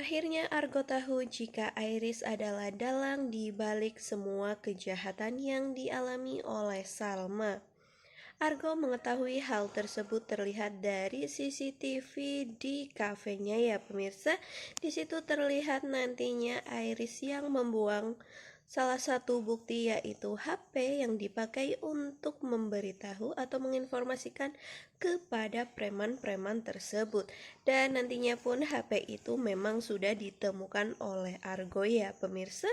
Akhirnya Argo tahu jika Iris adalah dalang di balik semua kejahatan yang dialami oleh Salma. Argo mengetahui hal tersebut terlihat dari CCTV di kafenya ya pemirsa. Di situ terlihat nantinya Iris yang membuang salah satu bukti yaitu HP yang dipakai untuk memberitahu atau menginformasikan kepada preman-preman tersebut. Dan nantinya pun HP itu memang sudah ditemukan oleh Argo ya pemirsa.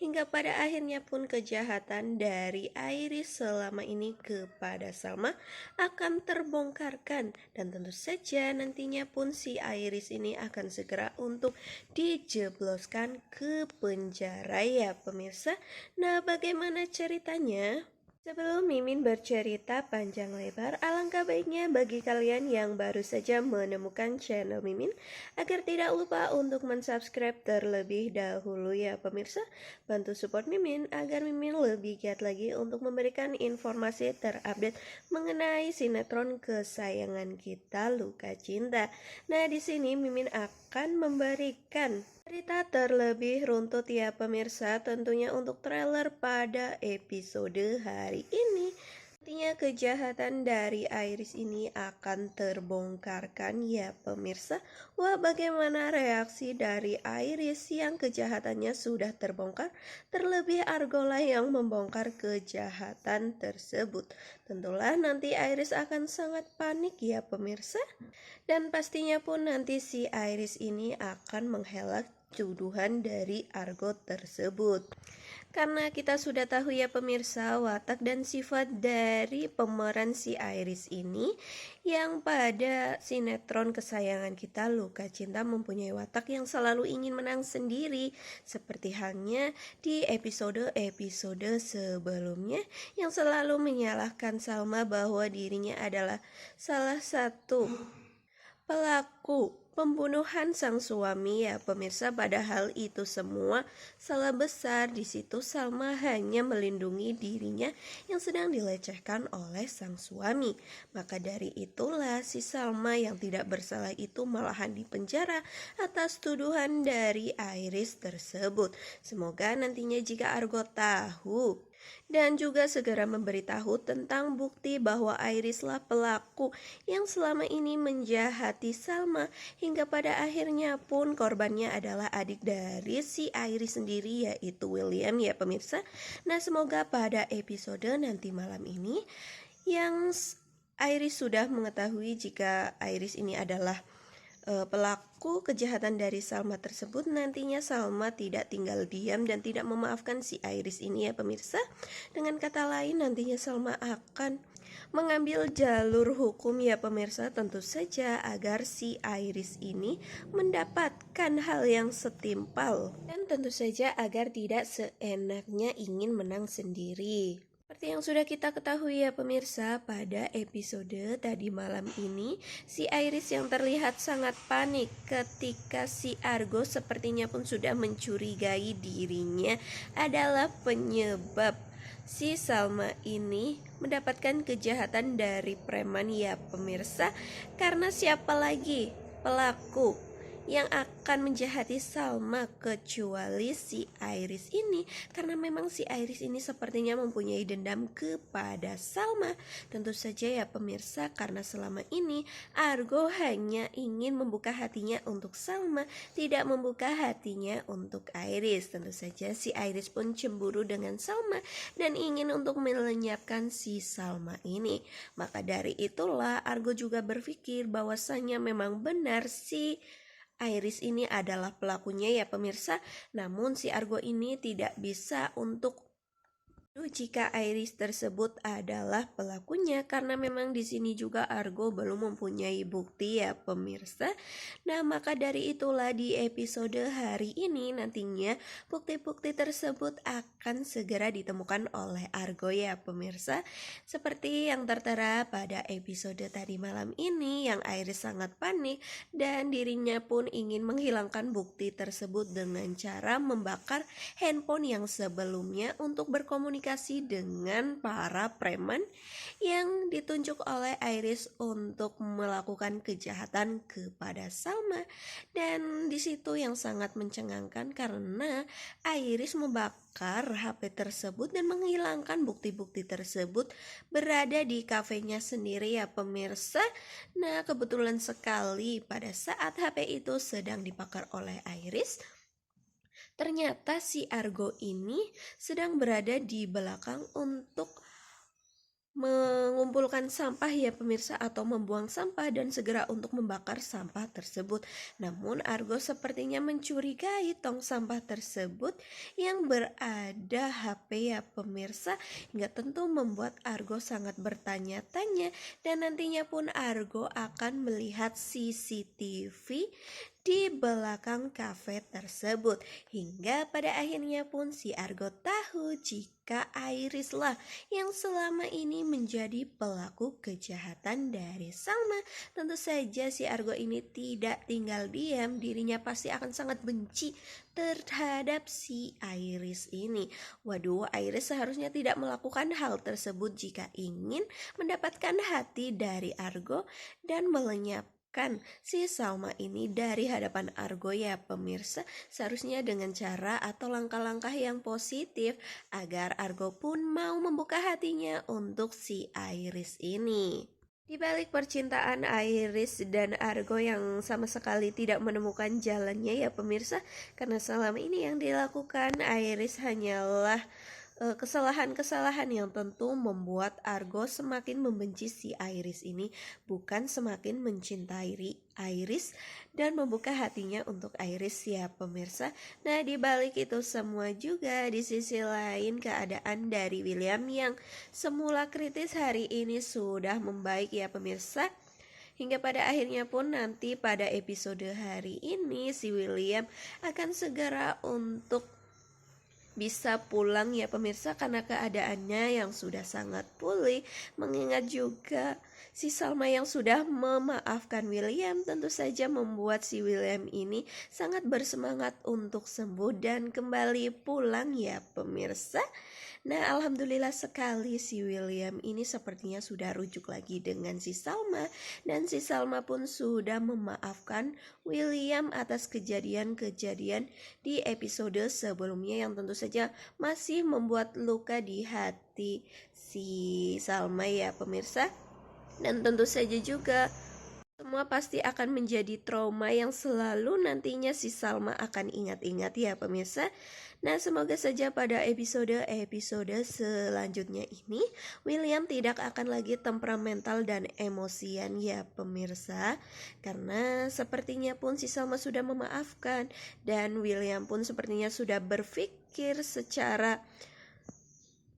Hingga pada akhirnya pun kejahatan dari Iris selama ini kepada Salma akan terbongkarkan. Dan tentu saja nantinya pun si Iris ini akan segera untuk dijebloskan ke penjara ya pemirsa. Nah, bagaimana ceritanya? Sebelum Mimin bercerita panjang lebar, alangkah baiknya bagi kalian yang baru saja menemukan channel Mimin agar tidak lupa untuk mensubscribe terlebih dahulu ya pemirsa. Bantu support Mimin agar Mimin lebih giat lagi untuk memberikan informasi terupdate mengenai sinetron kesayangan kita, Luka Cinta. Nah, di sini Mimin akan memberikan cerita terlebih runtut ya pemirsa, tentunya untuk trailer pada episode hari ini. Nantinya kejahatan dari Iris ini akan terbongkarkan ya pemirsa. Wah, bagaimana reaksi dari Iris yang kejahatannya sudah terbongkar? Terlebih Argola yang membongkar kejahatan tersebut. Tentulah nanti Iris akan sangat panik ya pemirsa. Dan pastinya pun nanti si Iris ini akan menghela tuduhan dari Argo tersebut. Karena kita sudah tahu ya pemirsa watak dan sifat dari pemeran si Iris ini yang pada sinetron kesayangan kita Luka Cinta mempunyai watak yang selalu ingin menang sendiri, seperti halnya di episode-episode sebelumnya yang selalu menyalahkan Salma bahwa dirinya adalah salah satu pelaku pembunuhan sang suami ya pemirsa, padahal itu semua salah besar. Di situ Salma hanya melindungi dirinya yang sedang dilecehkan oleh sang suami. Maka dari itulah si Salma yang tidak bersalah itu malahan dipenjara atas tuduhan dari Iris tersebut. Semoga nantinya jika Argo tahu dan juga segera memberitahu tentang bukti bahwa Irislah pelaku yang selama ini menjahati Salma, hingga pada akhirnya pun korbannya adalah adik dari si Iris sendiri yaitu William ya pemirsa. Nah, semoga pada episode nanti malam ini yang Iris sudah mengetahui jika Iris ini adalah pelaku kejahatan dari Salma tersebut, nantinya Salma tidak tinggal diam dan tidak memaafkan si Iris ini ya pemirsa. Dengan kata lain nantinya Salma akan mengambil jalur hukum ya pemirsa, tentu saja agar si Iris ini mendapatkan hal yang setimpal dan tentu saja agar tidak seenaknya ingin menang sendiri. Seperti yang sudah kita ketahui ya pemirsa, pada episode tadi malam ini si Iris yang terlihat sangat panik ketika si Argo sepertinya pun sudah mencurigai dirinya adalah penyebab si Salma ini mendapatkan kejahatan dari preman ya pemirsa. Karena siapa lagi pelaku yang akan menjahati Salma kecuali si Iris ini, karena memang si Iris ini sepertinya mempunyai dendam kepada Salma. Tentu saja ya pemirsa, karena selama ini Argo hanya ingin membuka hatinya untuk Salma, tidak membuka hatinya untuk Iris. Tentu saja si Iris pun cemburu dengan Salma dan ingin untuk melenyapkan si Salma ini. Maka dari itulah Argo juga berpikir bahwasanya memang benar si Iris ini adalah pelakunya ya pemirsa. Namun si Argo ini tidak bisa untuk jika Iris tersebut adalah pelakunya, karena memang di sini juga Argo belum mempunyai bukti ya pemirsa. Nah, maka dari itulah di episode hari ini nantinya bukti-bukti tersebut akan segera ditemukan oleh Argo ya pemirsa. Seperti yang tertera pada episode tadi malam ini yang Iris sangat panik dan dirinya pun ingin menghilangkan bukti tersebut dengan cara membakar handphone yang sebelumnya untuk berkomunikasi berkomunikasi dengan para preman yang ditunjuk oleh Iris untuk melakukan kejahatan kepada Salma. Dan di situ yang sangat mencengangkan karena Iris membakar HP tersebut dan menghilangkan bukti-bukti tersebut berada di kafenya sendiri ya pemirsa. Nah, kebetulan sekali pada saat HP itu sedang dibakar oleh Iris, ternyata si Argo ini sedang berada di belakang untuk mengumpulkan sampah ya pemirsa, atau membuang sampah dan segera untuk membakar sampah tersebut. Namun Argo sepertinya mencurigai tong sampah tersebut yang berada HP ya pemirsa, hingga tentu membuat Argo sangat bertanya-tanya, dan nantinya pun Argo akan melihat CCTV di belakang kafe tersebut, hingga pada akhirnya pun si Argo tahu jika Iris lah yang selama ini menjadi pelaku kejahatan dari Salma. Tentu saja si Argo ini tidak tinggal diam, dirinya pasti akan sangat benci terhadap si Iris ini. Waduh, Iris seharusnya tidak melakukan hal tersebut jika ingin mendapatkan hati dari Argo dan melenyapkan si Salma ini dari hadapan Argo ya pemirsa. Seharusnya dengan cara atau langkah-langkah yang positif agar Argo pun mau membuka hatinya untuk si Iris ini. Di balik percintaan Iris dan Argo yang sama sekali tidak menemukan jalannya ya pemirsa, karena selama ini yang dilakukan Iris hanyalah kesalahan-kesalahan yang tentu membuat Argo semakin membenci si Iris ini, bukan semakin mencintai Iris dan membuka hatinya untuk Iris ya pemirsa. Nah, di balik itu semua juga di sisi lain keadaan dari William yang semula kritis hari ini sudah membaik ya pemirsa. Hingga pada akhirnya pun nanti pada episode hari ini si William akan segera untuk bisa pulang ya pemirsa, karena keadaannya yang sudah sangat pulih. Mengingat juga si Salma yang sudah memaafkan William tentu saja membuat si William ini sangat bersemangat untuk sembuh dan kembali pulang ya pemirsa. Nah, alhamdulillah sekali si William ini sepertinya sudah rujuk lagi dengan si Salma, dan si Salma pun sudah memaafkan William atas kejadian-kejadian di episode sebelumnya yang tentu saja masih membuat luka di hati si Salma ya pemirsa. Dan tentu saja juga semua pasti akan menjadi trauma yang selalu nantinya si Salma akan ingat-ingat ya pemirsa. Nah, semoga saja pada episode selanjutnya ini William tidak akan lagi temperamental dan emosian ya pemirsa, karena sepertinya pun si Salma sudah memaafkan dan William pun sepertinya sudah berpikir secara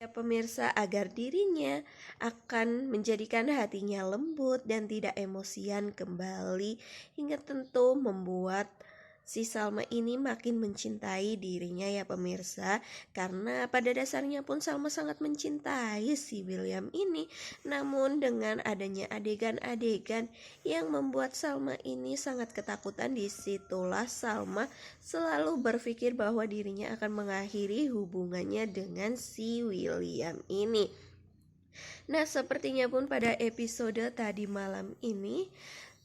ya pemirsa, agar dirinya akan menjadikan hatinya lembut dan tidak emosian kembali, hingga tentu membuat si Salma ini makin mencintai dirinya ya pemirsa. Karena pada dasarnya pun Salma sangat mencintai si William ini, namun dengan adanya adegan-adegan yang membuat Salma ini sangat ketakutan, disitulah Salma selalu berpikir bahwa dirinya akan mengakhiri hubungannya dengan si William ini. Nah, sepertinya pun pada episode tadi malam ini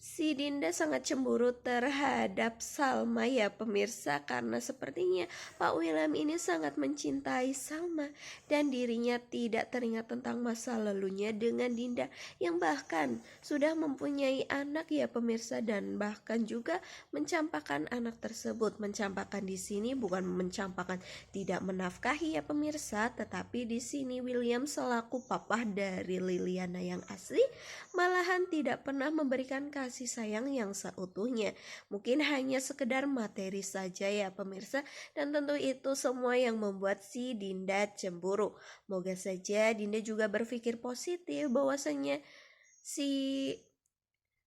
si Dinda sangat cemburu terhadap Salma ya pemirsa, karena sepertinya Pak William ini sangat mencintai Salma dan dirinya tidak teringat tentang masa lalunya dengan Dinda yang bahkan sudah mempunyai anak ya pemirsa, dan bahkan juga mencampakkan anak tersebut. Mencampakkan di sini bukan mencampakkan tidak menafkahi ya pemirsa, tetapi di sini William selaku papa dari Liliana yang asli malahan tidak pernah memberikan kasih sayang yang seutuhnya. Mungkin hanya sekedar materi saja ya pemirsa, dan tentu itu semua yang membuat si Dinda cemburu. Moga saja Dinda juga berpikir positif bahwasanya si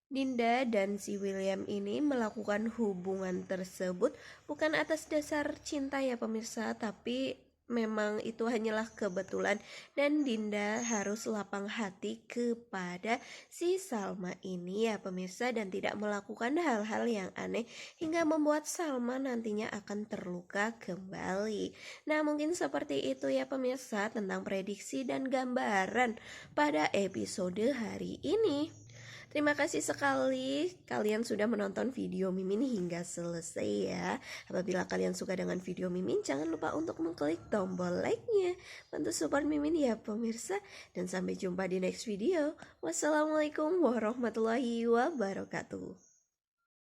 Dinda dan si William ini melakukan hubungan tersebut bukan atas dasar cinta ya pemirsa, tapi memang itu hanyalah kebetulan dan Dinda harus lapang hati kepada si Salma ini ya pemirsa, dan tidak melakukan hal-hal yang aneh hingga membuat Salma nantinya akan terluka kembali. Nah, mungkin seperti itu ya pemirsa tentang prediksi dan gambaran pada episode hari ini. Terima kasih sekali kalian sudah menonton video Mimin hingga selesai ya. Apabila kalian suka dengan video Mimin, jangan lupa untuk mengklik tombol like-nya. Bantu support Mimin ya pemirsa. Dan sampai jumpa di next video. Wassalamualaikum warahmatullahi wabarakatuh.